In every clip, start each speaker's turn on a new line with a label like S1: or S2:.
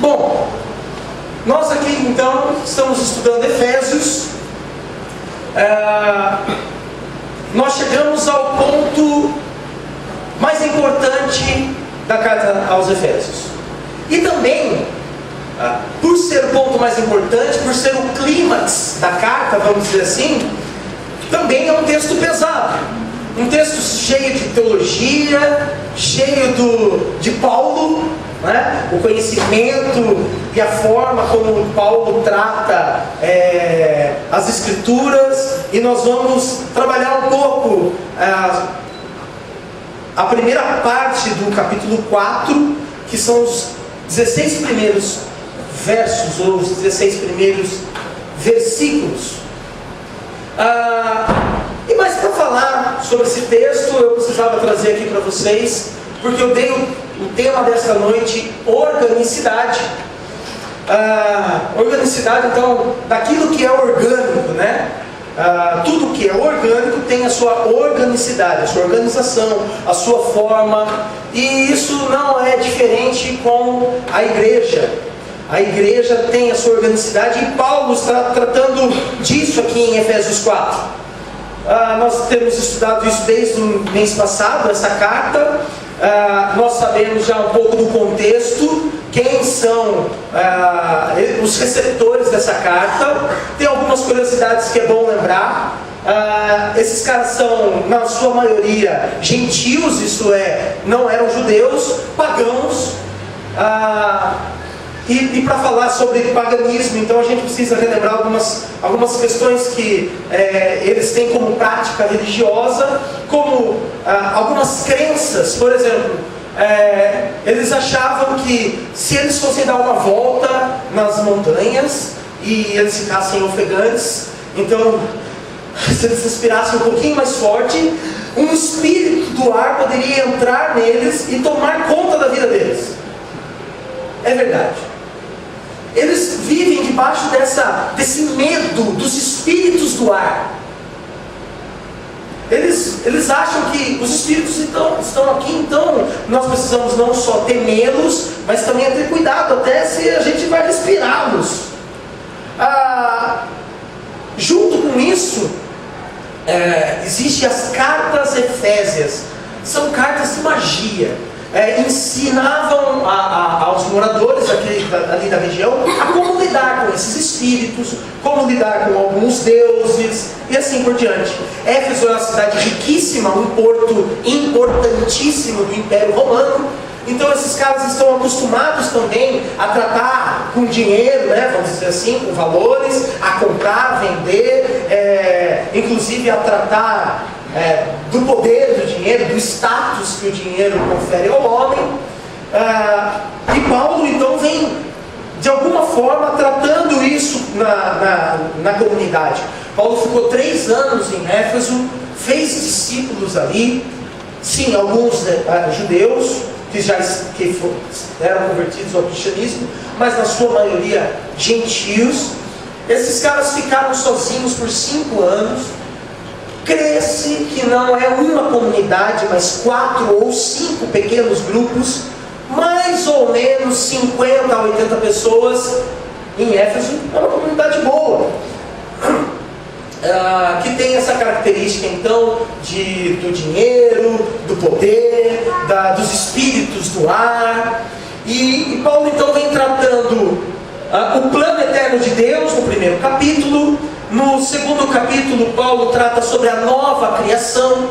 S1: Bom, nós aqui então estamos estudando Efésios. Nós chegamos ao ponto mais importante da carta aos Efésios. E também, por ser o ponto mais importante, por ser o clímax da carta, vamos dizer assim, também é um texto pesado. Um texto cheio de teologia, cheio de Paulo, né? O conhecimento e a forma como Paulo trata as Escrituras. E nós vamos trabalhar um pouco a primeira parte do capítulo 4, que são os 16 primeiros versos, ou os 16 primeiros versículos. E mais para falar sobre esse texto, eu precisava trazer aqui para vocês, porque eu dei o tema desta noite, organicidade. Organicidade, então, daquilo que é orgânico, né? Tudo que é orgânico tem a sua organicidade, a sua organização, a sua forma, e isso não é diferente com a igreja. A igreja tem a sua organicidade, e Paulo está tratando disso aqui em Efésios 4. Nós temos estudado isso desde o mês passado, essa carta. Nós sabemos já um pouco do contexto, quem são os receptores dessa carta. Tem algumas curiosidades que é bom lembrar. Esses caras são, na sua maioria, gentios, isto é, não eram judeus, pagãos. E para falar sobre paganismo, então a gente precisa relembrar algumas questões que eles têm como prática religiosa, como algumas crenças. Por exemplo, eles achavam que se eles fossem dar uma volta nas montanhas e eles ficassem ofegantes, então se eles respirassem um pouquinho mais forte, um espírito do ar poderia entrar neles e tomar conta da vida deles. É verdade. Eles vivem debaixo desse medo dos espíritos do ar. Eles acham que os espíritos estão aqui, então nós precisamos não só temê-los, mas também ter cuidado até se a gente vai respirá-los. Junto com isso, existem as cartas efésias. São cartas de magia. Ensinavam aos moradores ali da região a como lidar com esses espíritos, como lidar com alguns deuses e assim por diante. Éfeso é uma cidade riquíssima, um porto importantíssimo do Império Romano. Então esses caras estão acostumados também a tratar com dinheiro, né, vamos dizer assim, com valores, a comprar, vender, inclusive a tratar do poder do dinheiro, do status que o dinheiro confere ao homem. E Paulo então vem de alguma forma tratando isso na comunidade. Paulo ficou 3 anos em Éfeso, fez discípulos ali, sim, alguns judeus que eram convertidos ao cristianismo, mas na sua maioria gentios. Esses caras ficaram sozinhos por 5 anos. Crê-se que não é uma comunidade, mas 4 ou 5 pequenos grupos, mais ou menos 50 a 80 pessoas. Em Éfeso é uma comunidade boa, que tem essa característica então do dinheiro, do poder, dos espíritos do ar. E Paulo então vem tratando o plano eterno de Deus no primeiro capítulo. No segundo capítulo, Paulo trata sobre a nova criação,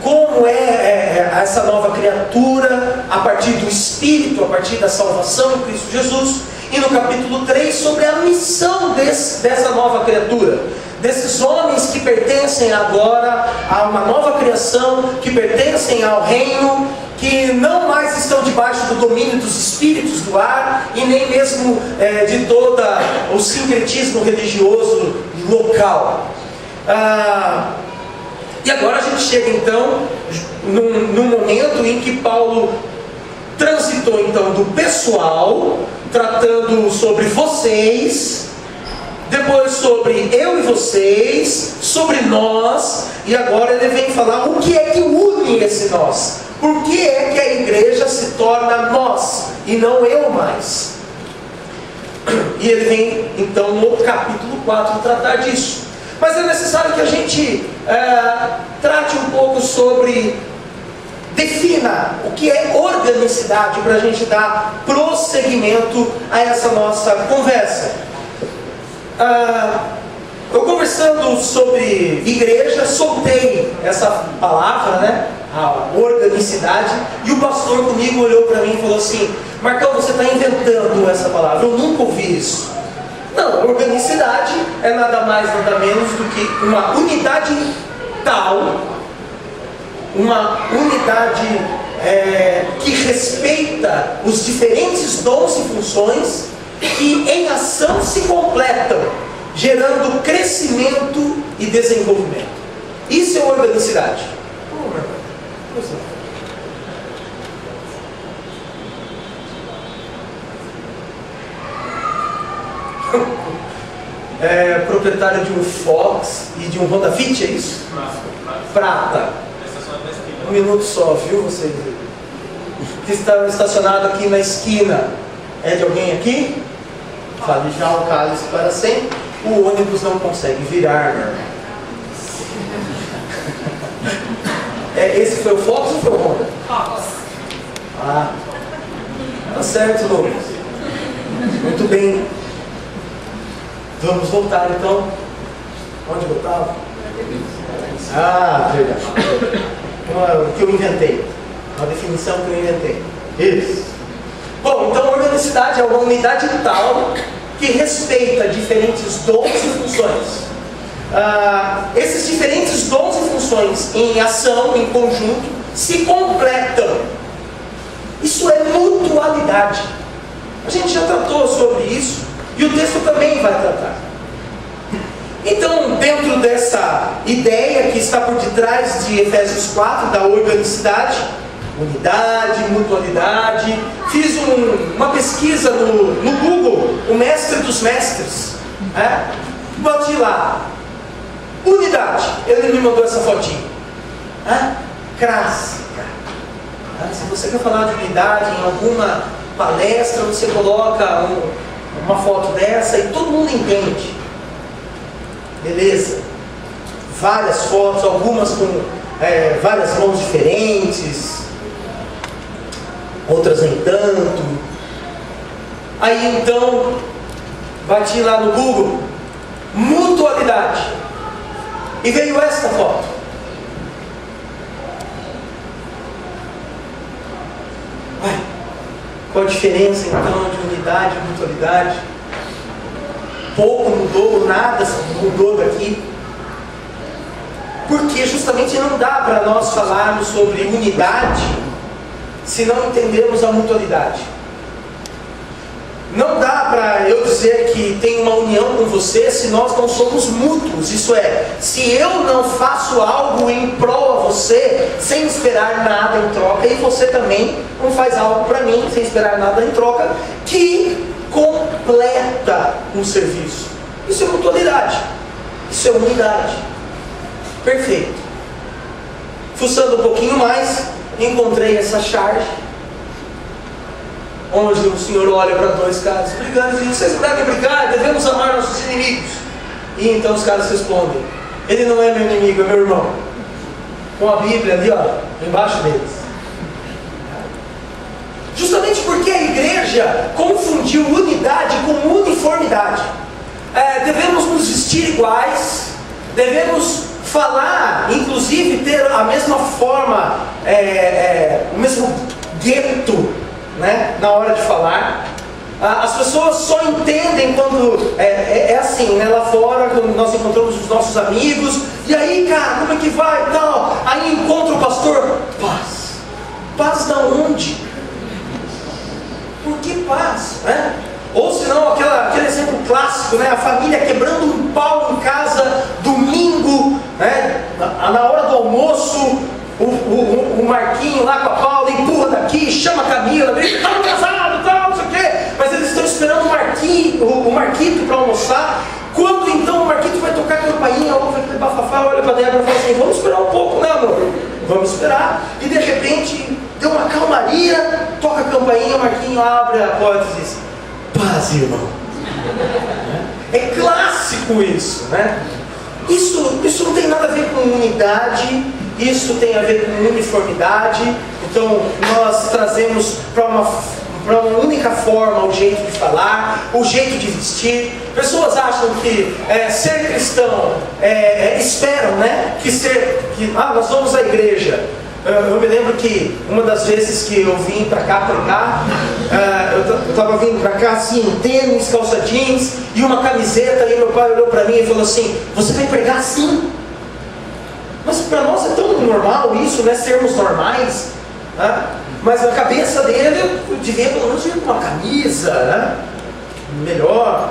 S1: como é essa nova criatura a partir do Espírito, a partir da salvação em Cristo Jesus. E no capítulo 3, sobre a missão dessa nova criatura, desses homens que pertencem agora a uma nova criação, que pertencem ao reino, que não mais estão debaixo do domínio dos espíritos do ar e nem mesmo de todo o sincretismo religioso local. E agora a gente chega então num momento em que Paulo transitou então do pessoal, tratando sobre vocês, depois sobre eu e vocês, sobre nós, e agora ele vem falar o que é que une esse nós. Por que é que a igreja se torna nós e não eu mais? E ele vem então no capítulo 4 tratar disso. Mas é necessário que a gente trate um pouco sobre, defina o que é organicidade, para a gente dar prosseguimento a essa nossa conversa. Eu conversando sobre igreja, soltei essa palavra, né? A organicidade, e o pastor comigo olhou para mim e falou assim: Marcão, você está inventando essa palavra, eu nunca ouvi isso. Não, organicidade é nada mais, nada menos do que uma unidade tal, uma unidade que respeita os diferentes dons e funções que em ação se completam, gerando crescimento e desenvolvimento. Isso é organicidade. Proprietário de um Fox e de um Honda Fit, é isso? Prata. Um minuto só, viu vocês? Que está estacionado aqui na esquina. É de alguém aqui? Fale já o cálice para sempre. O ônibus não consegue virar, né? Esse foi o Fox ou foi o Honda?
S2: Fox.
S1: Ah, tá certo, Lucas. Muito bem. Vamos voltar então. Onde eu estava? Ah, verdade. O que eu inventei. Uma definição que eu inventei. Isso. Bom, então a organicidade é uma unidade tal que respeita diferentes dons e funções. Esses diferentes dons e funções em ação, em conjunto, se completam. Isso é mutualidade. A gente já tratou sobre isso e o texto também vai tratar. Então, dentro dessa ideia que está por detrás de Efésios 4, da organicidade, unidade, mutualidade, fiz uma pesquisa no Google, o mestre dos mestres, bati lá, unidade, ele me mandou essa fotinha, clássica. Se você quer falar de unidade em alguma palestra, você coloca uma foto dessa e todo mundo entende. Beleza? Várias fotos, algumas com várias mãos diferentes, outras nem tanto. Aí então, bati lá no Google, mutualidade, e veio esta foto. Qual a diferença então de unidade e mutualidade? Pouco mudou, nada mudou daqui. Porque justamente não dá para nós falarmos sobre unidade se não entendermos a mutualidade. Não dá para eu dizer que tem uma união com você se nós não somos mútuos. Isso é, se eu não faço algo em prol a você sem esperar nada em troca, e você também não faz algo para mim sem esperar nada em troca, que completa um serviço. Isso é mutualidade. Isso é unidade. Perfeito. Fuçando um pouquinho mais, encontrei essa charge, onde o Senhor olha para dois caras brigando e diz: vocês não devem brigar, devemos amar nossos inimigos. E então os caras respondem: ele não é meu inimigo, é meu irmão. Com a Bíblia ali, embaixo deles. Justamente porque a igreja confundiu unidade com uniformidade. Devemos nos vestir iguais, devemos falar, inclusive ter a mesma forma, o mesmo gueto, né, na hora de falar. As pessoas só entendem quando é assim, né, lá fora, quando nós encontramos os nossos amigos, e aí, cara, como é que vai e tal? Aí encontra o pastor, paz. Paz da onde? Por que paz? Né? Ou senão aquele exemplo clássico, né, a família quebrando um pau em casa, domingo, né, na hora do almoço, o Marquinho lá com a Paula empurra daqui, chama a Camila, grita: estamos casados, tal, não sei o quê. Mas eles estão esperando o Marquito para almoçar. Quando então o Marquito vai tocar a campainha, ouve aquele bafafá, olha para Débora e fala assim: vamos esperar um pouco, né, amor? Vamos esperar. E de repente deu uma calmaria, toca a campainha, o Marquinho abre a porta e diz: paz, irmão. É clássico isso, né? Isso não tem nada a ver com unidade, isso tem a ver com uniformidade. Então nós trazemos para uma única forma o jeito de falar, o jeito de vestir. Pessoas acham que ser cristão, esperam, né? Nós vamos à igreja. Eu me lembro que uma das vezes que eu vim para cá pregar, eu estava vindo para cá assim, tênis, calça jeans e uma camiseta, e meu pai olhou para mim e falou assim: você vai pregar assim? Mas para nós é tão normal isso, né? Sermos normais, né? Mas na cabeça dele eu devia pelo menos ir com uma camisa, né? Melhor.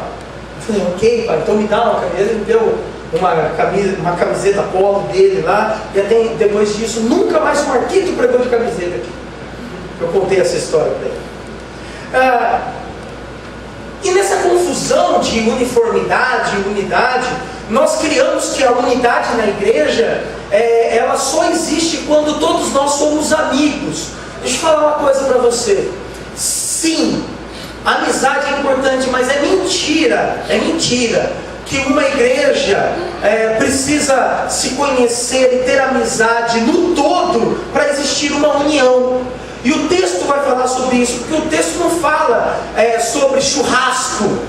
S1: Eu falei: ok, pai, então me dá uma camisa. Ele me deu uma camiseta polo dele lá, e até depois disso nunca mais um arquiteto pregou de camiseta aqui. Eu contei essa história para ele. E nessa confusão de uniformidade e unidade, nós criamos que a unidade na igreja ela só existe quando todos nós somos amigos. Deixa eu falar uma coisa para você. Sim, amizade é importante, mas é mentira que uma igreja precisa se conhecer e ter amizade no todo para existir uma união. E o texto vai falar sobre isso, porque o texto não fala sobre churrasco.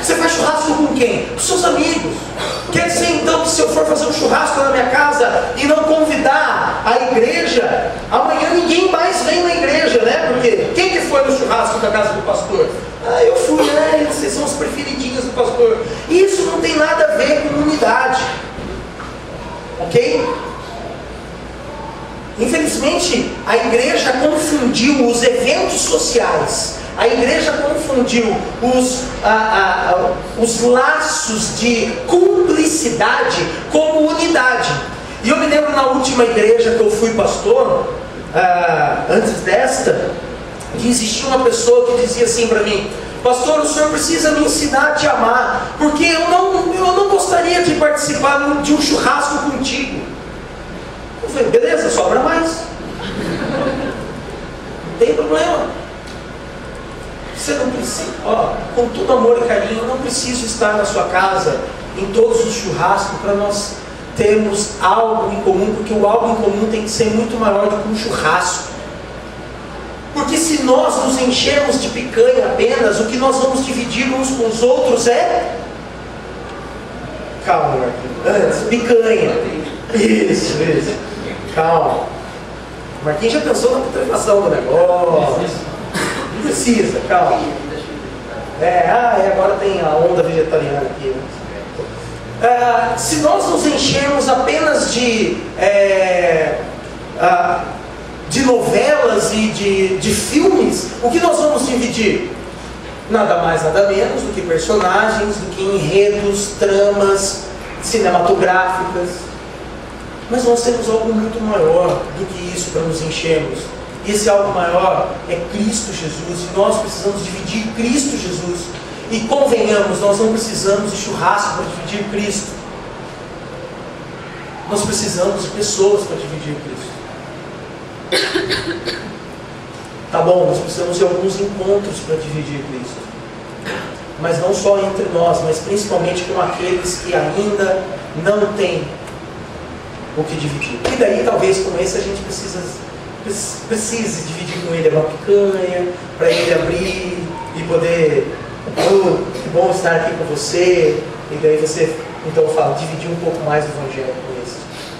S1: Você faz churrasco com quem? Com seus amigos. Quer dizer então que se eu for fazer um churrasco na minha casa e não convidar a igreja, amanhã ninguém mais vem na igreja, né? Porque quem que foi no churrasco da casa do pastor? Eu fui, né? Vocês são os preferidinhos do pastor. Isso não tem nada a ver com unidade. Ok? Infelizmente, a igreja confundiu os eventos sociais. A igreja confundiu os laços de cumplicidade como unidade. E eu me lembro na última igreja que eu fui pastor, antes desta, que existia uma pessoa que dizia assim para mim: pastor, o senhor precisa me ensinar a te amar, porque eu não gostaria de participar de um churrasco contigo. Eu falei: beleza, sobra mais. Não tem problema. Você não precisa, com todo amor e carinho, eu não preciso estar na sua casa em todos os churrascos para nós termos algo em comum, porque o algo em comum tem que ser muito maior do que um churrasco. Porque se nós nos enchermos de picanha apenas, o que nós vamos dividir uns com os outros é... Calma, Marquinhos. Antes, picanha. Isso. Calma. Marquinhos já pensou na putrefação do negócio. Não precisa, calma. Agora tem a onda vegetariana aqui. Se nós nos enchermos apenas de novelas e de filmes, o que nós vamos dividir? Nada mais, nada menos do que personagens, do que enredos, tramas cinematográficas. Mas nós temos algo muito maior do que isso para nos enchermos. E esse algo maior é Cristo Jesus. E nós precisamos dividir Cristo Jesus. E convenhamos, nós não precisamos de churrasco para dividir Cristo. Nós precisamos de pessoas para dividir Cristo. Tá bom, nós precisamos de alguns encontros para dividir Cristo. Mas não só entre nós, mas principalmente com aqueles que ainda não têm o que dividir. E daí talvez com esse a gente precise dividir com ele uma picanha, para ele abrir e poder... que bom estar aqui com você. E daí você então fala, dividir um pouco mais o evangelho com esse.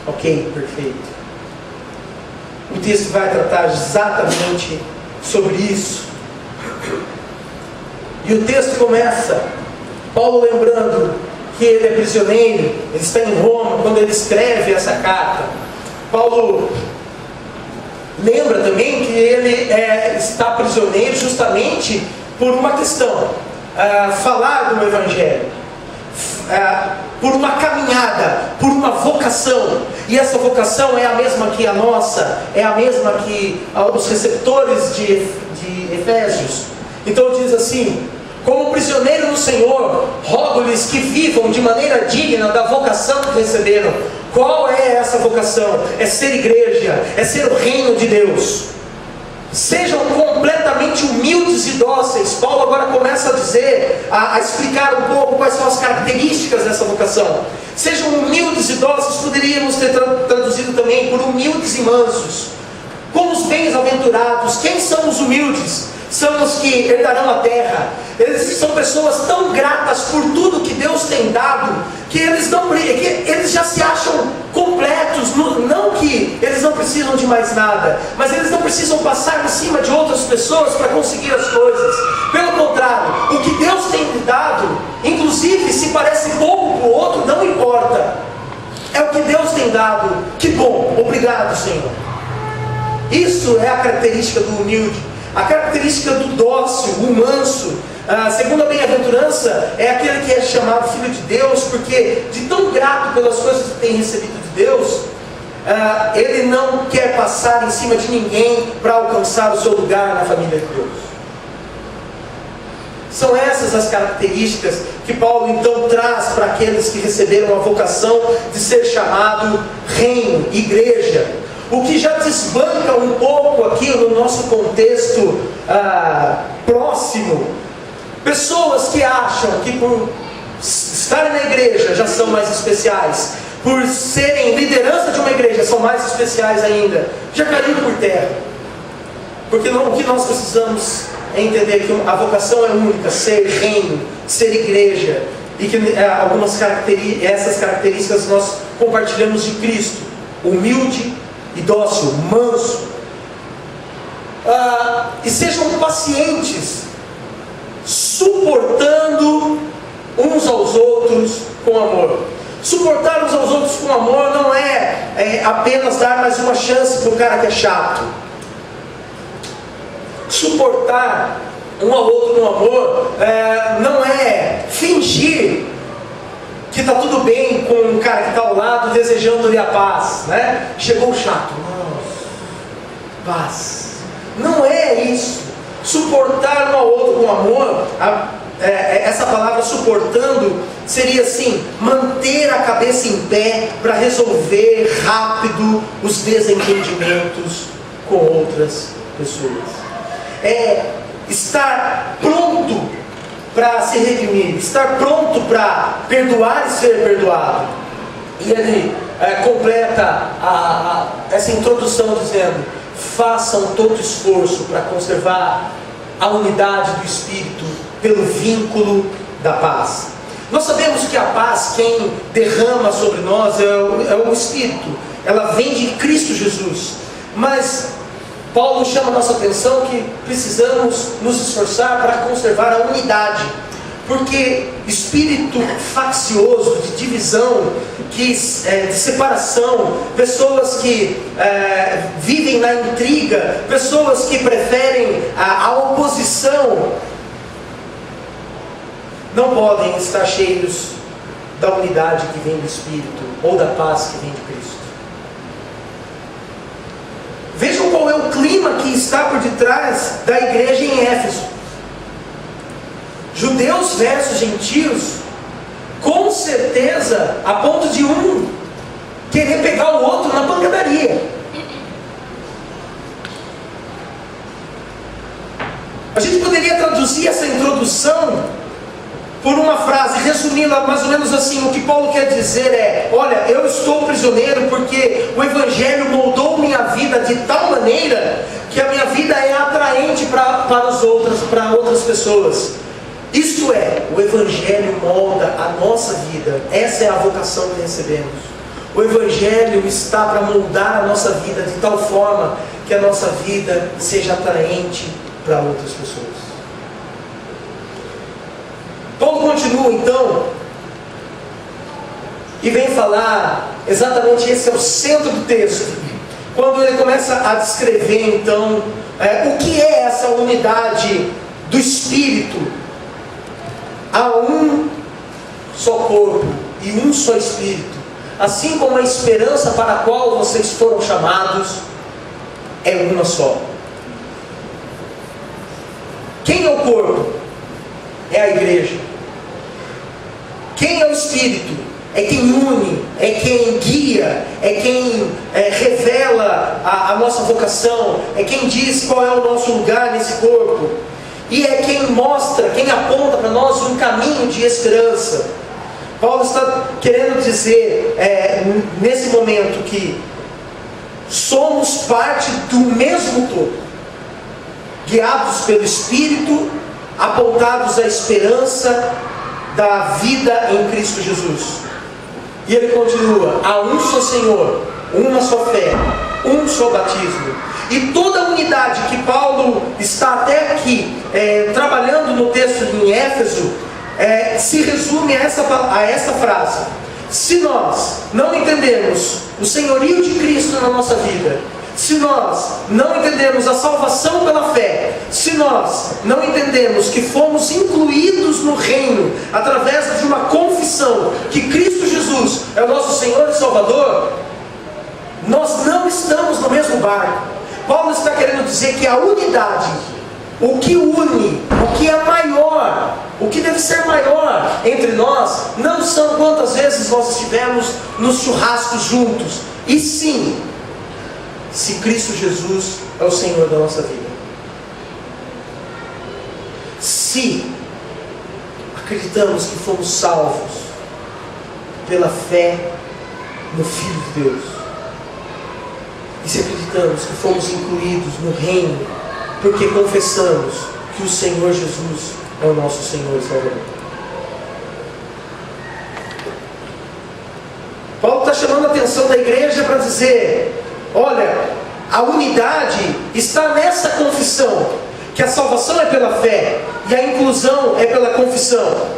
S1: Ok, perfeito. O texto vai tratar exatamente sobre isso. E o texto começa, Paulo lembrando que ele é prisioneiro, ele está em Roma, quando ele escreve essa carta. Paulo lembra também que ele está prisioneiro justamente por uma questão, falar do Evangelho, por uma caminhada, por uma vocação. E essa vocação é a mesma que a nossa, é a mesma que os receptores de Efésios. Então diz assim: como prisioneiro no Senhor, rogo-lhes que vivam de maneira digna da vocação que receberam. Qual é essa vocação? É ser igreja, é ser o reino de Deus. Sejam completamente humildes e dóceis. Paulo agora começa a dizer, a explicar um pouco quais são as características dessa vocação. Sejam humildes e dóceis, poderíamos ter traduzido também por humildes e mansos. Como os bem-aventurados. Quem são os humildes? São os que herdarão a terra. Eles são pessoas tão gratas por tudo que Deus tem dado, que eles já se acham completos. Não que eles não precisam de mais nada, mas eles não precisam passar por cima de outras pessoas para conseguir as coisas. Pelo contrário, o que Deus tem lhe dado, inclusive se parece pouco para o outro, não importa. É o que Deus tem dado. Que bom, obrigado, Senhor. Isso é a característica do humilde. A característica do dócil, o manso, segundo a bem-aventurança, é aquele que é chamado filho de Deus, porque de tão grato pelas coisas que tem recebido de Deus, ele não quer passar em cima de ninguém para alcançar o seu lugar na família de Deus. São essas as características que Paulo então traz para aqueles que receberam a vocação de ser chamado reino, igreja. O que já desbanca um pouco aqui no nosso contexto próximo. Pessoas que acham que por estarem na igreja já são mais especiais, por serem liderança de uma igreja são mais especiais ainda, já caíram por terra. Porque o que nós precisamos é entender que a vocação é única, ser reino, ser igreja, e que essas características nós compartilhamos de Cristo: humilde e dócil, manso, e sejam pacientes, suportando uns aos outros com amor. Suportar uns aos outros com amor não é apenas dar mais uma chance para o cara que é chato. Suportar um ao outro no amor não é fingir que está tudo bem com o cara que está ao lado, desejando-lhe a paz, né? Chegou o chato, paz. Não é isso. Suportar um ao outro com amor, essa palavra suportando seria assim: manter a cabeça em pé para resolver rápido os desentendimentos com outras pessoas. Estar pronto para se redimir, estar pronto para perdoar e ser perdoado. E ele completa essa introdução dizendo: façam todo esforço para conservar a unidade do Espírito pelo vínculo da paz. Nós sabemos que a paz, quem derrama sobre nós é o Espírito. Ela vem de Cristo Jesus. Mas Paulo chama a nossa atenção que precisamos nos esforçar para conservar a unidade, porque espírito faccioso, de divisão, de separação, pessoas que vivem na intriga, pessoas que preferem a oposição, não podem estar cheios da unidade que vem do Espírito, ou da paz que vem de Cristo. Vejam qual é o clima que está por detrás da igreja em Éfeso. Judeus versus gentios, com certeza, a ponto de um querer pegar o outro na pancadaria. A gente poderia traduzir essa introdução por uma frase, resumindo mais ou menos assim: o que Paulo quer dizer é: olha, eu estou prisioneiro porque o Evangelho moldou minha vida de tal maneira que a minha vida é atraente para outras pessoas. Isto é, o Evangelho molda a nossa vida. Essa é a vocação que recebemos. O Evangelho está para moldar a nossa vida de tal forma que a nossa vida seja atraente para outras pessoas. Paulo continua então e vem falar, exatamente esse é o centro do texto, quando ele começa a descrever então o que é essa unidade do Espírito. Há um só corpo e um só Espírito, assim como a esperança para a qual vocês foram chamados é uma só. Quem é o corpo? É a igreja. Quem é o Espírito? É quem une é quem guia, é quem revela a nossa vocação, é quem diz qual é o nosso lugar nesse corpo, e é quem mostra, quem aponta para nós um caminho de esperança. Paulo está querendo dizer nesse momento que somos parte do mesmo todo, guiados pelo Espírito, apontados à esperança da vida em Cristo Jesus. E ele continua: há um só Senhor, uma só fé, um só batismo. E toda a unidade que Paulo está até aqui trabalhando no texto em Éfeso se resume a essa frase: se nós não entendemos o senhorio de Cristo na nossa vida, se nós não entendemos a salvação pela fé, se nós não entendemos que fomos incluídos no reino através de uma confissão que Cristo Jesus é o nosso Senhor e Salvador, nós não estamos no mesmo barco. Paulo está querendo dizer que a unidade, o que une, o que é maior, o que deve ser maior entre nós, não são quantas vezes nós estivemos nos churrascos juntos, e sim, se Cristo Jesus é o Senhor da nossa vida. Se acreditamos que fomos salvos pela fé no Filho de Deus, e se acreditamos que fomos incluídos no reino, porque confessamos que o Senhor Jesus é o nosso Senhor e Salvador. Paulo está chamando a atenção da igreja para dizer: olha, a unidade está nessa confissão, que a salvação é pela fé e a inclusão é pela confissão.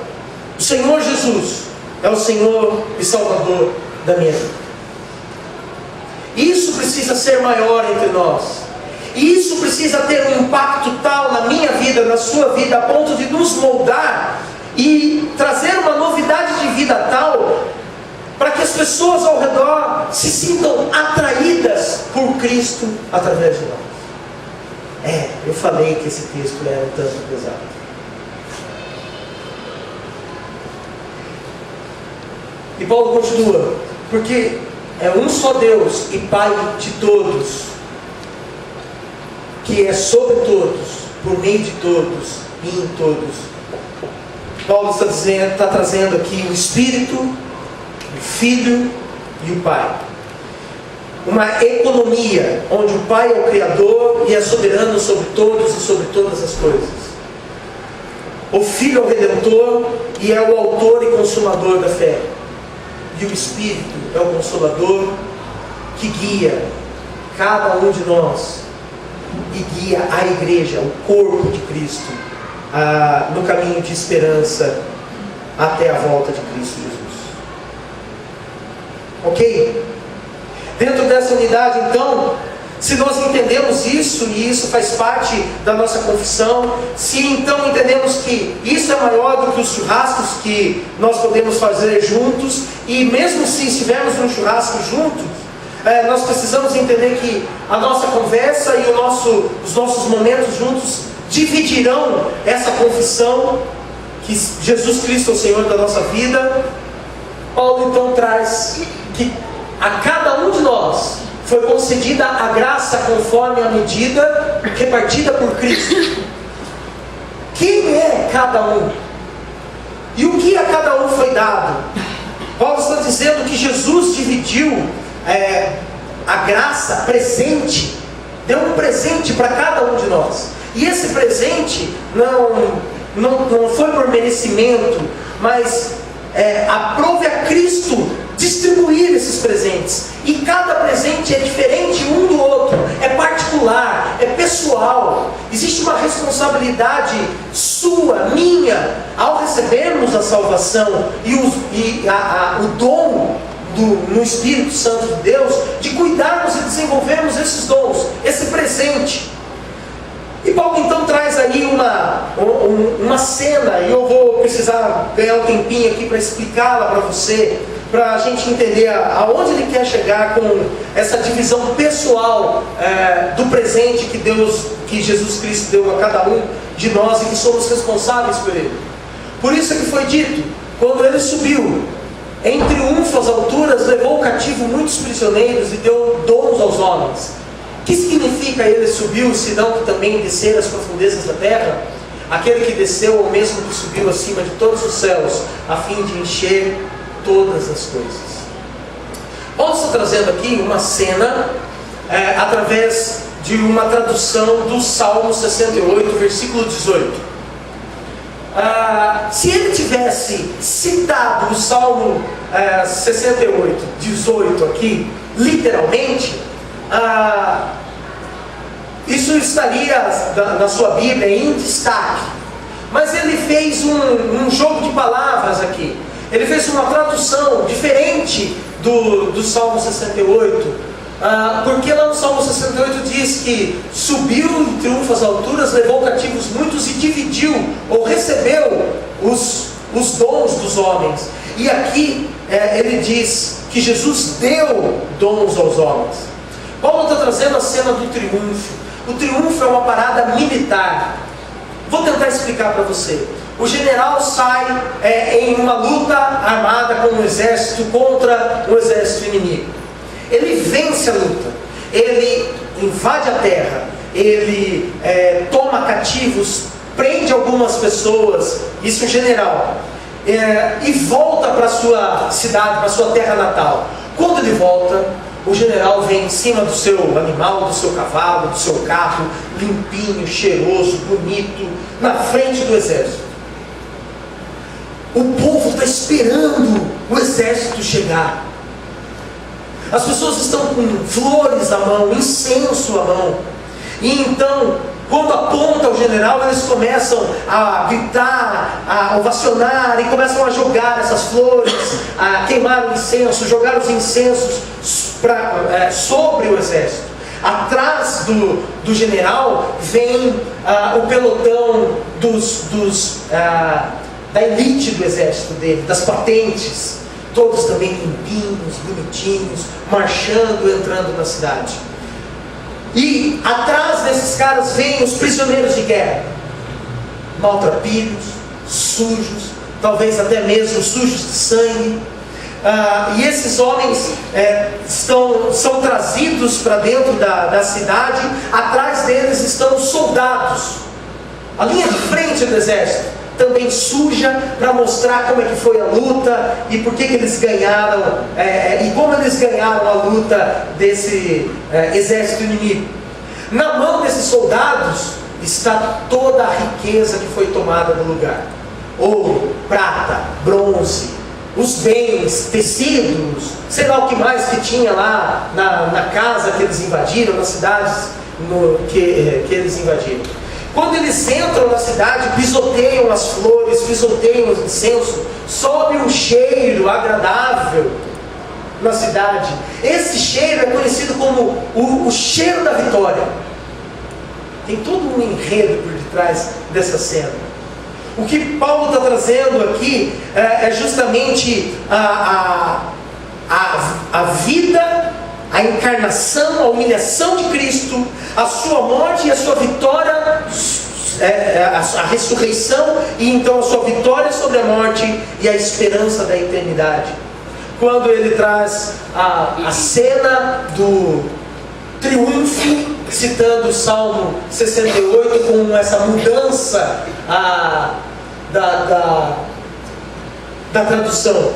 S1: O Senhor Jesus é o Senhor e Salvador da minha vida. Isso precisa ser maior entre nós. E isso precisa ter um impacto tal na minha vida, na sua vida, a ponto de nos moldar e trazer uma novidade de vida tal, para que as pessoas ao redor se sintam atraídas por Cristo através de nós. Eu falei que esse texto era um tanto pesado. E Paulo continua: porque é um só Deus e Pai de todos, que é sobre todos, por meio de todos e em todos. Paulo está trazendo aqui o Espírito, o Filho e o Pai. Uma economia onde o Pai é o Criador e é soberano sobre todos e sobre todas as coisas. O Filho é o Redentor e é o autor e consumador da fé. E o Espírito é o Consolador que guia cada um de nós e guia a igreja, o corpo de Cristo, no caminho de esperança até a volta de Cristo Jesus. Ok? Dentro dessa unidade, então, se nós entendemos isso, e isso faz parte da nossa confissão, se então entendemos que isso é maior do que os churrascos que nós podemos fazer juntos, e mesmo se estivermos num churrasco juntos, nós precisamos entender que a nossa conversa e os nossos momentos juntos dividirão essa confissão que Jesus Cristo é o Senhor da nossa vida. Paulo então traz que a cada um de nós foi concedida a graça conforme a medida repartida por Cristo. Quem é cada um? E o que a cada um foi dado? Paulo está dizendo que Jesus dividiu a graça presente, deu um presente para cada um de nós. E esse presente não foi por merecimento, mas aprove a Cristo distribuir esses presentes. E cada presente é diferente um do outro, é particular, é pessoal. Existe uma responsabilidade sua, minha, ao recebermos a salvação e o dom no Espírito Santo de Deus, de cuidarmos e desenvolvermos esses dons, esse presente. E Paulo então traz aí uma cena, e eu vou precisar ganhar um tempinho aqui para explicá-la para você, para a gente entender aonde ele quer chegar com essa divisão pessoal do presente que Jesus Cristo deu a cada um de nós e que somos responsáveis por ele. Por isso que foi dito, quando ele subiu, em triunfo às alturas, levou cativo muitos prisioneiros e deu dons aos homens. Que significa ele subiu, senão que também descer às profundezas da terra? Aquele que desceu é o mesmo que subiu acima de todos os céus, a fim de encher todas as coisas. Paulo está trazendo aqui uma cena através de uma tradução do Salmo 68, versículo 18. Se ele tivesse citado o Salmo 68, 18 aqui, literalmente, isso estaria na sua Bíblia em destaque. Mas ele fez um jogo de palavras aqui. Ele fez uma tradução diferente do Salmo 68. Porque lá no Salmo 68 diz que subiu em triunfo às alturas, levou cativos muitos e dividiu ou recebeu os dons dos homens. E aqui ele diz que Jesus deu dons aos homens. Paulo está trazendo a cena do triunfo. O triunfo é uma parada militar. Vou tentar explicar para você. O general sai em uma luta armada com um exército contra um exército inimigo. Ele vence a luta, ele invade a terra, ele toma cativos, prende algumas pessoas, isso é general, e volta para a sua cidade, para a sua terra natal. Quando ele volta, o general vem em cima do seu animal, do seu cavalo, do seu carro, limpinho, cheiroso, bonito, na frente do exército. O povo está esperando o exército chegar. As pessoas estão com flores à mão, incenso à mão. E então, quando aponta o general, eles começam a gritar, a ovacionar, e começam a jogar essas flores, a queimar o incenso, jogar os incensos sobre o exército. Atrás do general vem o pelotão da elite do exército dele, das patentes. Todos também limpinhos, bonitinhos, marchando, entrando na cidade. E atrás desses caras vêm os prisioneiros de guerra, maltrapilhos, sujos, talvez até mesmo sujos de sangue. E esses homens são trazidos para dentro da cidade. Atrás deles estão os soldados, a linha de frente do exército, também suja, para mostrar como é que foi a luta e por que eles ganharam, e como eles ganharam a luta desse exército inimigo. Na mão desses soldados está toda a riqueza que foi tomada no lugar: ouro, prata, bronze, os bens, tecidos, sei lá o que mais que tinha lá na casa que eles invadiram, nas cidades que eles invadiram. Quando eles entram na cidade, pisoteiam as flores, pisoteiam o incenso, sobe um cheiro agradável na cidade. Esse cheiro é conhecido como o cheiro da vitória. Tem todo um enredo por detrás dessa cena. O que Paulo está trazendo aqui é justamente a vida, a encarnação, a humilhação de Cristo, a sua morte e a sua vitória, a ressurreição e então a sua vitória sobre a morte e a esperança da eternidade. Quando ele traz a cena do triunfo, citando o Salmo 68 com essa mudança da tradução.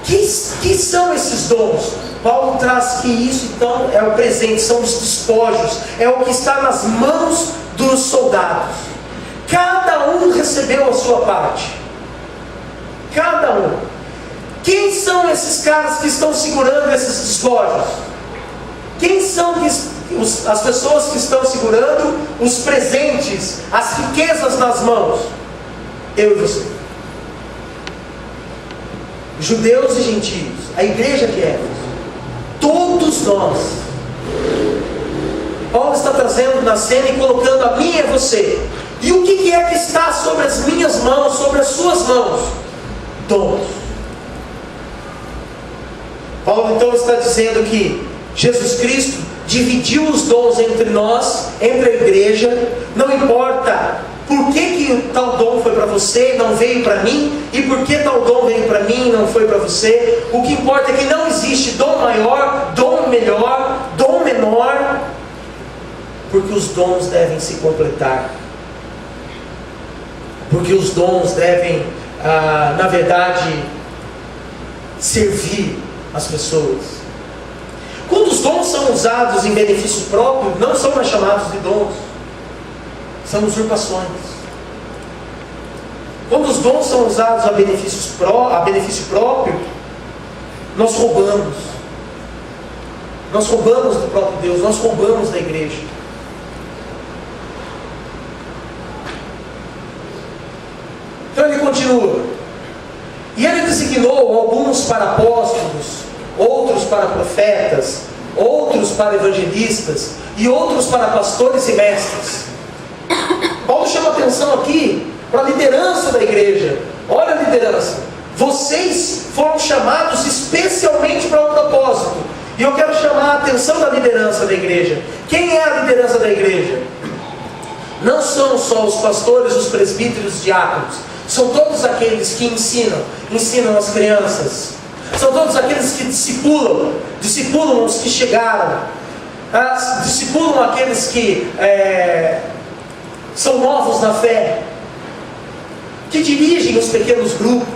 S1: Que são esses dons? Paulo traz que isso então é o presente, são os despojos, é o que está nas mãos dos soldados. Cada um recebeu a sua parte. Cada um. Quem são esses caras que estão segurando esses despojos? Quem são as pessoas que estão segurando os presentes, as riquezas nas mãos? Eu e você. Judeus e gentios, a igreja de Éfeso, todos nós. Paulo está trazendo na cena e colocando a mim e a você. E o que é que está sobre as minhas mãos, sobre as suas mãos? Dons. Paulo então está dizendo que Jesus Cristo dividiu os dons entre nós, entre a igreja. Não importa por que tal dom foi para você e não veio para mim, e por que tal dom veio para mim e não foi para você. O que importa é que não existe dom maior, dom melhor, dom menor, porque os dons devem se completar, porque os dons devem, na verdade, servir as pessoas. Quando os dons são usados em benefício próprio, não são mais chamados de dons, são usurpações. Quando os dons são usados a benefício próprio, nós roubamos. Nós roubamos do próprio Deus, nós roubamos da igreja. Então ele continua. E ele designou alguns para apóstolos, outros para profetas, outros para evangelistas e outros para pastores e mestres. Paulo chama atenção aqui para a liderança da igreja. Olha a liderança. Vocês foram chamados especialmente para um propósito. E eu quero chamar a atenção da liderança da igreja. Quem é a liderança da igreja? Não são só os pastores, os presbíteros, os diáconos. São todos aqueles que ensinam as crianças. São todos aqueles que discipulam os que chegaram, discipulam aqueles que são novos na fé, que dirigem os pequenos grupos,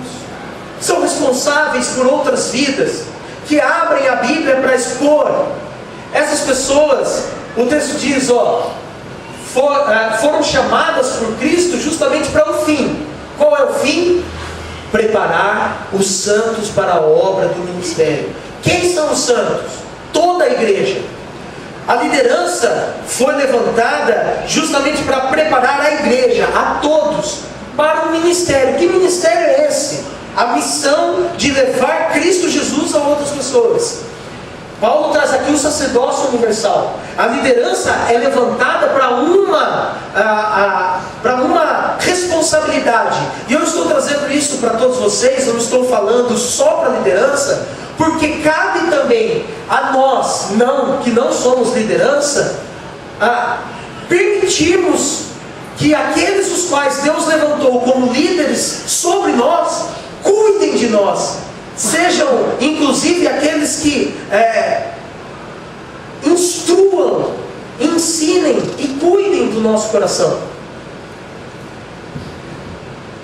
S1: são responsáveis por outras vidas, que abrem a Bíblia para expor. Essas pessoas, o texto diz, foram chamadas por Cristo justamente para o fim. Qual é o fim? Preparar os santos para a obra do ministério. Quem são os santos? Toda a igreja. A liderança foi levantada justamente para preparar a igreja, a todos, para o ministério. Que ministério é esse? A missão de levar Cristo Jesus a outras pessoas. Paulo traz aqui o sacerdócio universal. A liderança é levantada para uma responsabilidade. E eu estou trazendo isso para todos vocês. Eu não estou falando só para a liderança, porque cabe também a nós, que não somos liderança, permitirmos que aqueles os quais Deus levantou como líderes sobre nós, cuidem de nós. Sejam, inclusive, aqueles que instruam, ensinem e cuidem do nosso coração,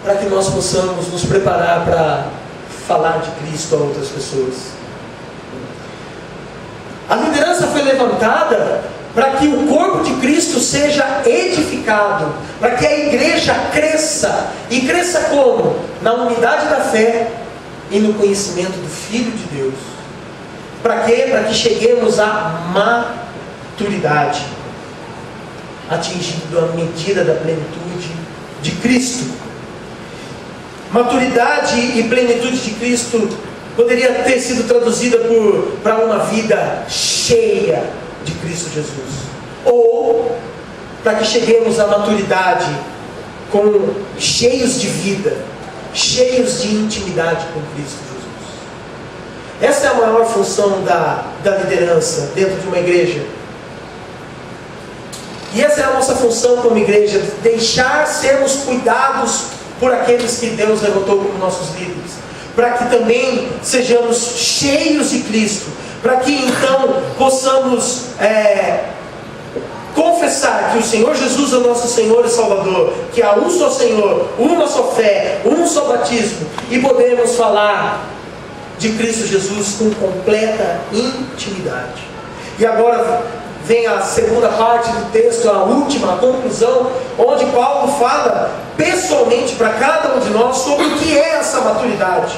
S1: para que nós possamos nos preparar para falar de Cristo a outras pessoas. A liderança foi levantada para que o corpo de Cristo seja edificado, para que a igreja cresça. E cresça como? Na unidade da fé e no conhecimento do Filho de Deus. Para quê? Para que cheguemos à maturidade, atingindo a medida da plenitude de Cristo. Maturidade e plenitude de Cristo poderia ter sido traduzida para uma vida cheia de Cristo Jesus, ou para que cheguemos à maturidade cheios de vida, cheios de intimidade com Cristo Jesus. Essa é a maior função da liderança dentro de uma igreja. E essa é a nossa função como igreja, deixar sermos cuidados por aqueles que Deus levantou como nossos líderes, para que também sejamos cheios de Cristo, para que então possamos confessar que o Senhor Jesus é o nosso Senhor e Salvador, que há um só Senhor, uma só fé, um só batismo, e podemos falar de Cristo Jesus com completa intimidade. E agora vem a segunda parte do texto, a última, a conclusão, onde Paulo fala pessoalmente para cada um de nós sobre o que é essa maturidade.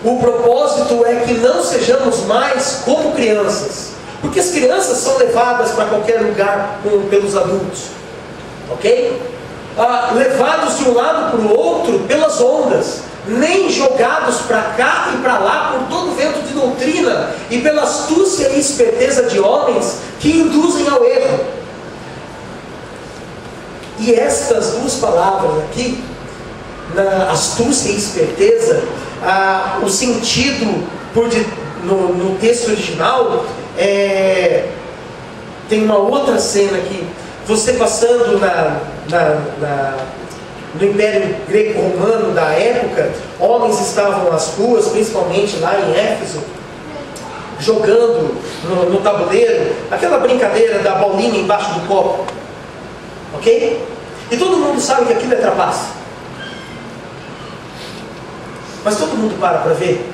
S1: O propósito é que não sejamos mais como crianças, porque as crianças são levadas para qualquer lugar pelos adultos, ok? Levados de um lado para o outro pelas ondas, nem jogados para cá e para lá por todo vento de doutrina e pela astúcia e esperteza de homens que induzem ao erro. E estas duas palavras aqui, na astúcia e esperteza, o sentido no texto original tem uma outra cena aqui. você passando no Império Greco-Romano da época, homens estavam nas ruas, principalmente lá em Éfeso, jogando no tabuleiro, aquela brincadeira da bolinha embaixo do copo, ok? E todo mundo sabe que aquilo é trapaça, mas todo mundo para ver,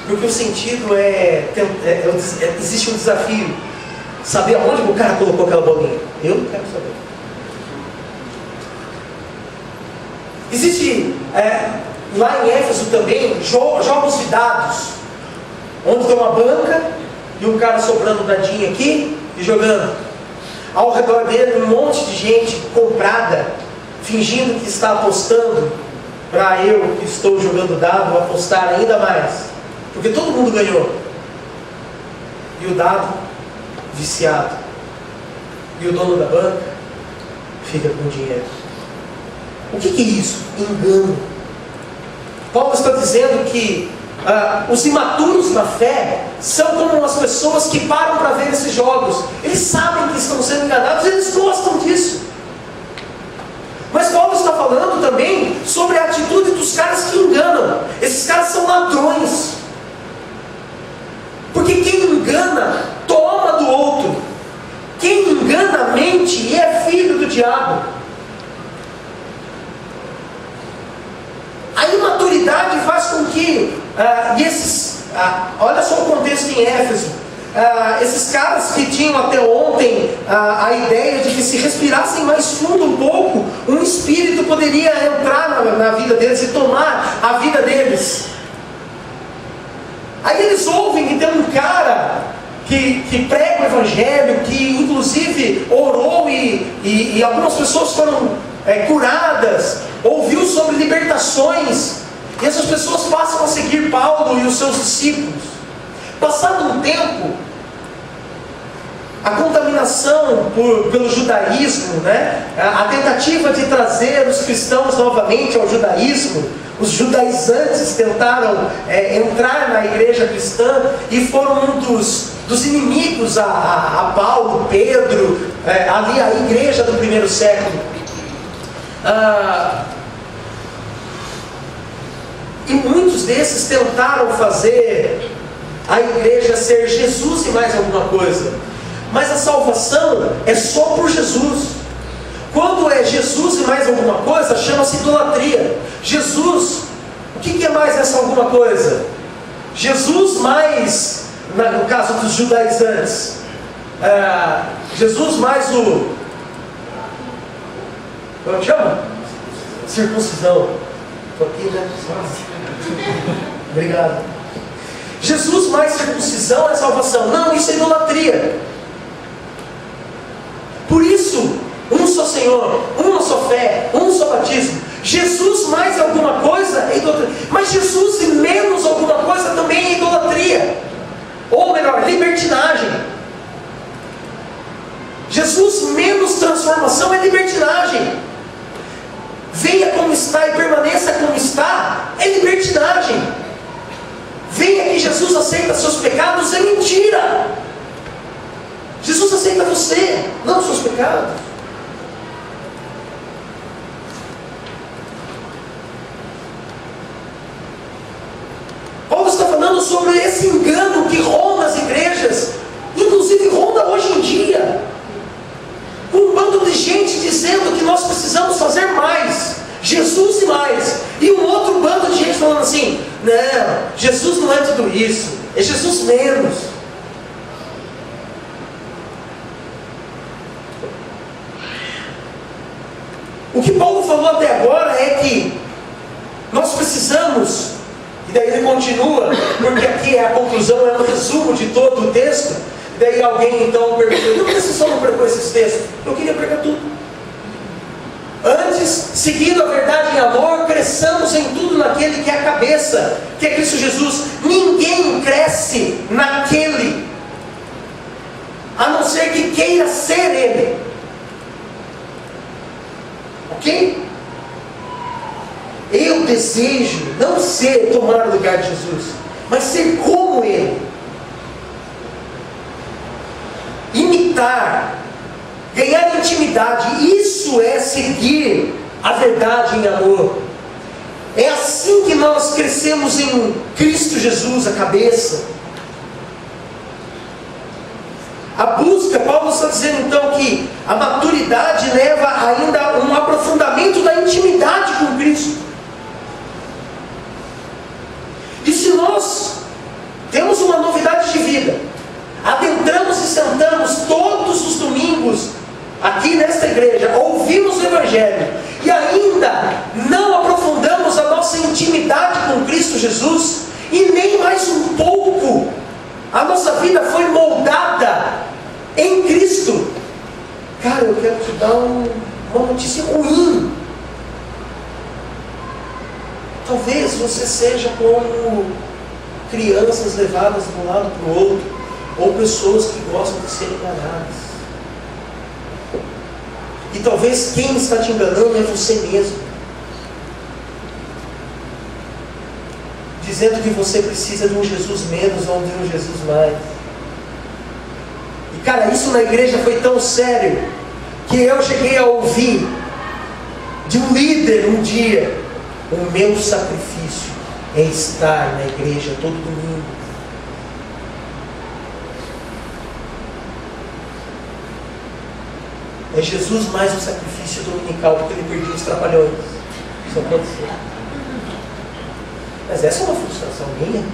S1: porque o sentido existe um desafio, saber aonde o cara colocou aquela bolinha. Eu não quero saber. Existe lá em Éfeso também jogos de dados, onde tem uma banca e um cara sobrando um dadinho aqui e jogando. Ao redor dele um monte de gente comprada, fingindo que está apostando, para eu que estou jogando dado apostar ainda mais, porque todo mundo ganhou. E o dado viciado, e o dono da banca fica com o dinheiro. O que é isso? Engano. Paulo está dizendo que os imaturos na fé são como as pessoas que param para ver esses jogos. Eles sabem que estão sendo enganados, eles gostam disso. Mas Paulo está falando também sobre a atitude dos caras que enganam. Esses caras são ladrões. Porque quem engana, toma do outro. Quem engana mente e é filho do diabo. A imaturidade faz com que olha só o contexto em Éfeso. Esses caras que tinham até ontem a ideia de que se respirassem mais fundo um pouco, um espírito poderia entrar na vida deles e tomar a vida deles. Aí eles ouvem que tem um cara que prega o evangelho, que inclusive orou e algumas pessoas foram curadas, ouviu sobre libertações, e essas pessoas passam a seguir Paulo e os seus discípulos. Passado um tempo, a contaminação pelo judaísmo, a tentativa de trazer os cristãos novamente ao judaísmo, os judaizantes tentaram entrar na igreja cristã e foram um dos inimigos a Paulo, Pedro, ali a igreja do primeiro século. E muitos desses tentaram fazer a igreja ser Jesus e mais alguma coisa. Mas a salvação é só por Jesus. Quando é Jesus e mais alguma coisa, chama-se idolatria. Jesus, o que é mais essa alguma coisa? Jesus mais, no caso dos judaizantes, Jesus mais como chama? Circuncisão. Estou aqui, né? Obrigado. Jesus mais circuncisão é salvação. Não, isso é idolatria. Por isso, um só Senhor, uma só fé, um só batismo. Jesus mais alguma coisa é idolatria. Mas Jesus e menos alguma coisa também é idolatria. Ou melhor, libertinagem. Jesus menos transformação é libertinagem. Venha como está e permaneça como está, é libertinagem. Venha que Jesus aceita seus pecados, é mentira. Jesus aceita você, não seus pecados. Paulo está falando sobre esse engano que ronda as igrejas, inclusive ronda hoje em dia. Um bando de gente dizendo que nós precisamos fazer mais, Jesus e mais, e um outro bando de gente falando assim: não, Jesus não é tudo isso, é Jesus menos. O que Paulo falou até agora é que nós precisamos, e daí ele continua, porque aqui é a conclusão, é um resumo de todo o texto. Daí alguém então perguntou: por que você só não pregou esses textos? Eu queria pregar tudo. Antes, seguindo a verdade em amor, cresçamos em tudo naquele que é a cabeça, que é Cristo Jesus. Ninguém cresce naquele, a não ser que queira ser Ele. Ok? Eu desejo não tomar o lugar de Jesus, mas ser como Ele. Imitar imitar, ganhar intimidade. Isso é seguir a verdade em amor. É assim que nós crescemos em Cristo Jesus, a cabeça. A busca, Paulo está dizendo então que a maturidade leva ainda a um aprofundamento da intimidade com Cristo. E se nós temos uma novidade de vida, adentramos e sentamos todos os domingos aqui nesta igreja, ouvimos o Evangelho e ainda não aprofundamos a nossa intimidade com Cristo Jesus, e nem mais um pouco a nossa vida foi moldada em Cristo, cara, eu quero te dar uma notícia ruim. Talvez você seja como crianças levadas de um lado para o outro, ou pessoas que gostam de ser enganadas. E talvez quem está te enganando é você mesmo, dizendo que você precisa de um Jesus menos ou de um Jesus mais. E cara, isso na igreja foi tão sério que eu cheguei a ouvir de um líder um dia: o meu sacrifício é estar na igreja todo domingo. É Jesus mais o sacrifício dominical, porque ele perdia os trapalhões. Isso aconteceu. Mas essa é uma frustração minha.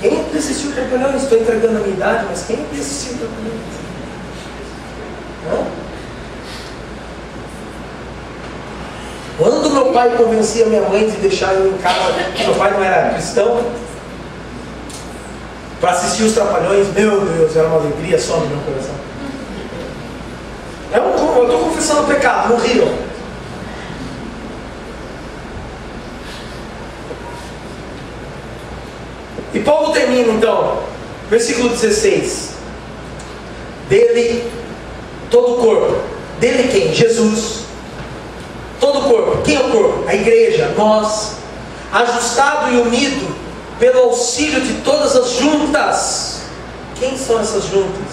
S1: Quem desistiu de trapalhões? Estou entregando a minha idade, mas quem desistiu de trapalhões? Não? Quando meu pai convencia minha mãe de deixar eu em casa, meu pai não era cristão, para assistir os trapalhões, meu Deus, era uma alegria só no meu coração. Eu estou confessando o pecado, não riam. E Paulo termina então, versículo 16: dele todo o corpo. Dele quem? Jesus. Todo o corpo. Quem é o corpo? A igreja, nós, ajustado e unido pelo auxílio de todas as juntas. Quem são essas juntas?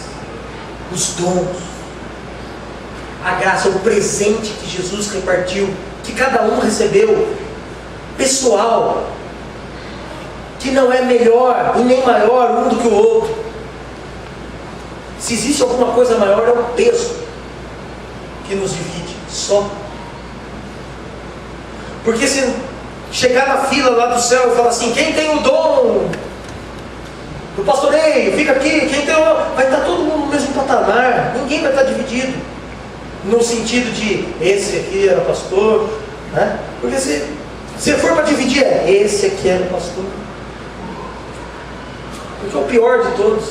S1: Os dons, a graça, o presente que Jesus repartiu, que cada um recebeu, pessoal, que não é melhor e nem maior um do que o outro. Se existe alguma coisa maior, é o peso que nos divide, só. Porque se chegar na fila lá do céu e falar assim: quem tem o dom do pastoreio, fica aqui, quem tem o... vai estar todo mundo no mesmo patamar, ninguém vai estar dividido, no sentido de esse aqui era pastor, né? Porque se for para dividir, esse aqui era pastor, porque é o pior de todos.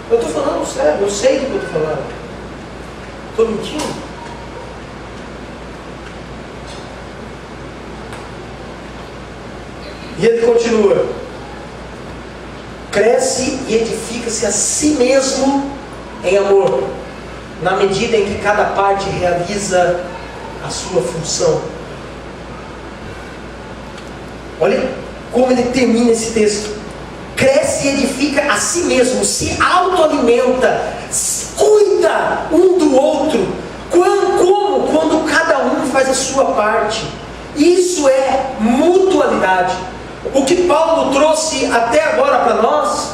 S1: Eu estou falando sério, eu sei do que eu estou falando. Estou mentindo? E ele continua: cresce e edifica-se a si mesmo em amor, na medida em que cada parte realiza a sua função. Olha como ele termina esse texto: cresce e edifica a si mesmo, se autoalimenta, cuida um do outro. Como? Quando cada um faz a sua parte. Isso é mutualidade. O que Paulo trouxe até agora para nós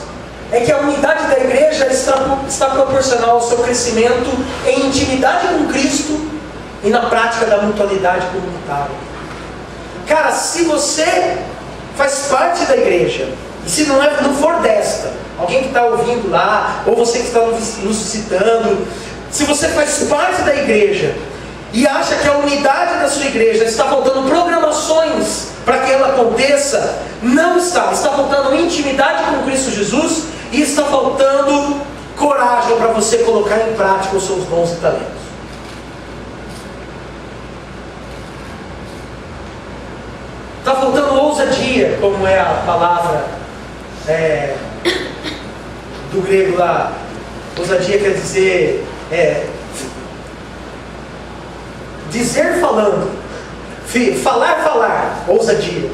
S1: é que a unidade da igreja está proporcional ao seu crescimento em intimidade com Cristo e na prática da mutualidade comunitária. Cara, se você faz parte da igreja, e se não for desta, alguém que está ouvindo lá, ou você que está nos citando, se você faz parte da igreja e acha que a unidade da sua igreja está faltando programações para que ela aconteça, não está. Está faltando intimidade com Cristo Jesus e está faltando coragem para você colocar em prática os seus dons e talentos. Está faltando ousadia, como é a palavra do grego lá. Ousadia quer dizer dizer falando. Falar, ousadia.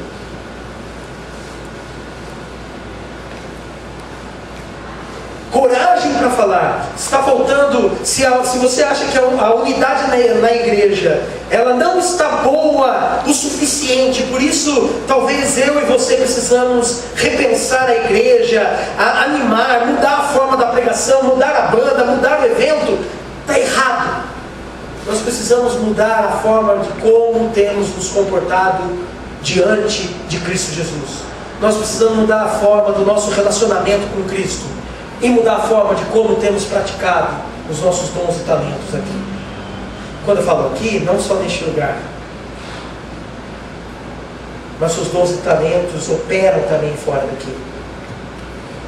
S1: Coragem coragem para falar. Está faltando, se você acha que a unidade na igreja, ela não está boa o suficiente, por isso talvez eu e você precisamos repensar a igreja, animar, mudar a forma da pregação, mudar a banda, mudar o evento, está errado. Nós precisamos mudar a forma de como temos nos comportado diante de Cristo Jesus. Nós precisamos mudar a forma do nosso relacionamento com Cristo e mudar a forma de como temos praticado os nossos dons e talentos aqui. Quando eu falo aqui, não só neste lugar, mas os dons e talentos operam também fora daqui.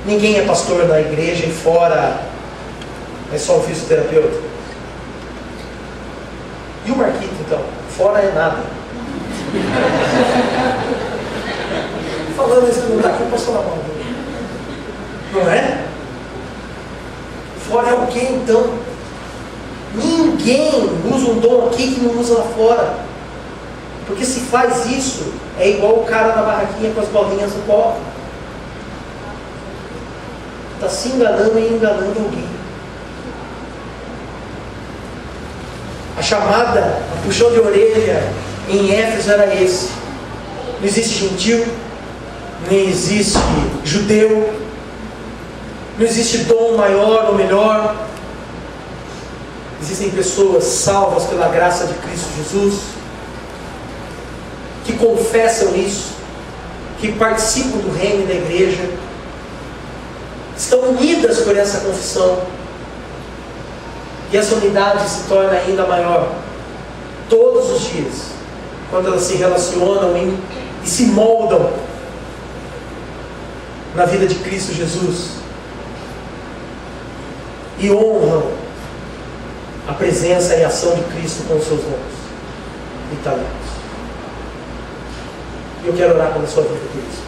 S1: Ninguém é pastor na igreja e fora é só um fisioterapeuta. E o Marquito, então? Fora é nada. Falando isso, não está aqui, eu posso falar mal. Não é? Fora é o que então? Ninguém usa um dom aqui que não usa lá fora. Porque se faz isso, é igual o cara na barraquinha com as bolinhas no copo. Está se enganando e enganando alguém. A chamada, a puxão de orelha em Éfeso era esse. Não existe gentil, não existe judeu, não existe dom maior ou melhor. Existem pessoas salvas pela graça de Cristo Jesus, que confessam isso, que participam do reino da igreja, estão unidas por essa confissão, e essa unidade se torna ainda maior todos os dias, quando elas se relacionam e se moldam na vida de Cristo Jesus e honram a presença e a ação de Cristo com os seus dons e talentos. E eu quero orar pela sua vida por isso.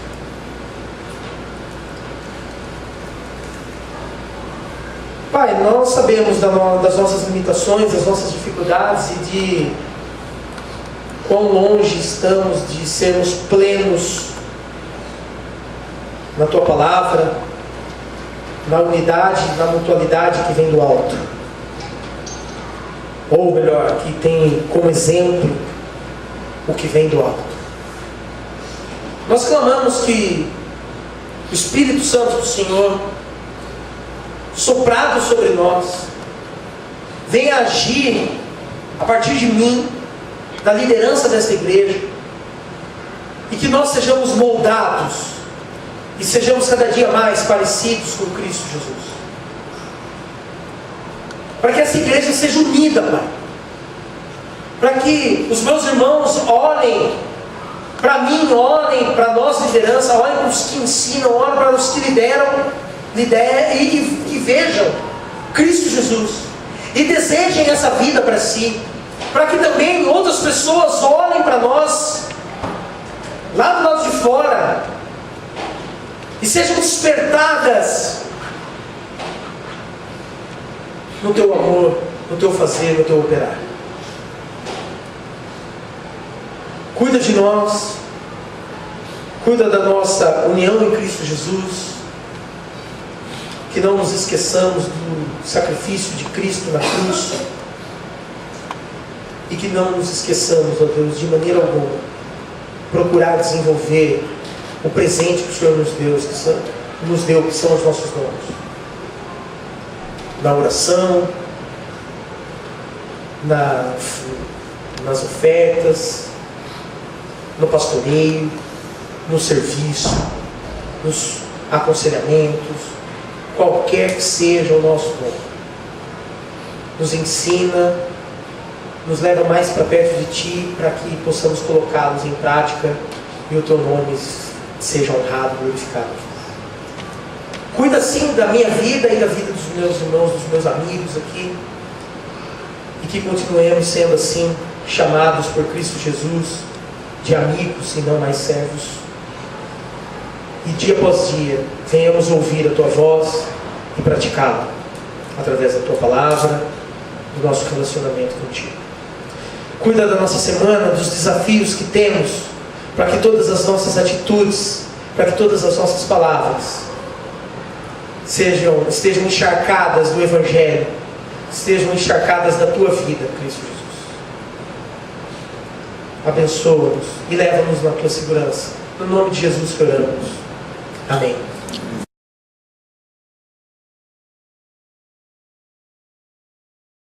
S1: Pai, nós sabemos das nossas limitações, das nossas dificuldades e de quão longe estamos de sermos plenos na Tua Palavra, na unidade, na mutualidade que vem do alto. Ou melhor, que tem como exemplo o que vem do alto. Nós clamamos que o Espírito Santo do Senhor, soprado sobre nós, venha agir a partir de mim, da liderança desta igreja, e que nós sejamos moldados e sejamos cada dia mais parecidos com Cristo Jesus, para que essa igreja seja unida, Pai, para que os meus irmãos olhem para mim, olhem para a nossa liderança, olhem para os que ensinam, olhem para os que lideram e que vejam Cristo Jesus e desejem essa vida para si, para que também outras pessoas olhem para nós lá do lado de fora e sejam despertadas no Teu amor, no Teu fazer, no Teu operar. Cuida de nós, cuida da nossa união em Cristo Jesus, que não nos esqueçamos do sacrifício de Cristo na cruz, e que não nos esqueçamos, ó Deus, de maneira alguma, procurar desenvolver o presente que o Senhor nos deu, que são os nossos dons. Na oração, nas ofertas, no pastoreio, no serviço, nos aconselhamentos, qualquer que seja o nosso dom. Nos ensina, nos leva mais para perto de Ti, para que possamos colocá-los em prática e o Teu nome seja honrado e glorificado. Cuida sim da minha vida e da vida dos meus irmãos, dos meus amigos aqui, e que continuemos sendo assim, chamados por Cristo Jesus, de amigos e não mais servos. E dia após dia, venhamos ouvir a Tua voz e praticá-la, através da Tua palavra, do nosso relacionamento contigo. Cuida da nossa semana, dos desafios que temos, para que todas as nossas atitudes, para que todas as nossas palavras estejam encharcadas do Evangelho, estejam encharcadas da tua vida, Cristo Jesus. Abençoa-nos e leva-nos na tua segurança. No nome de Jesus que oramos. Amém.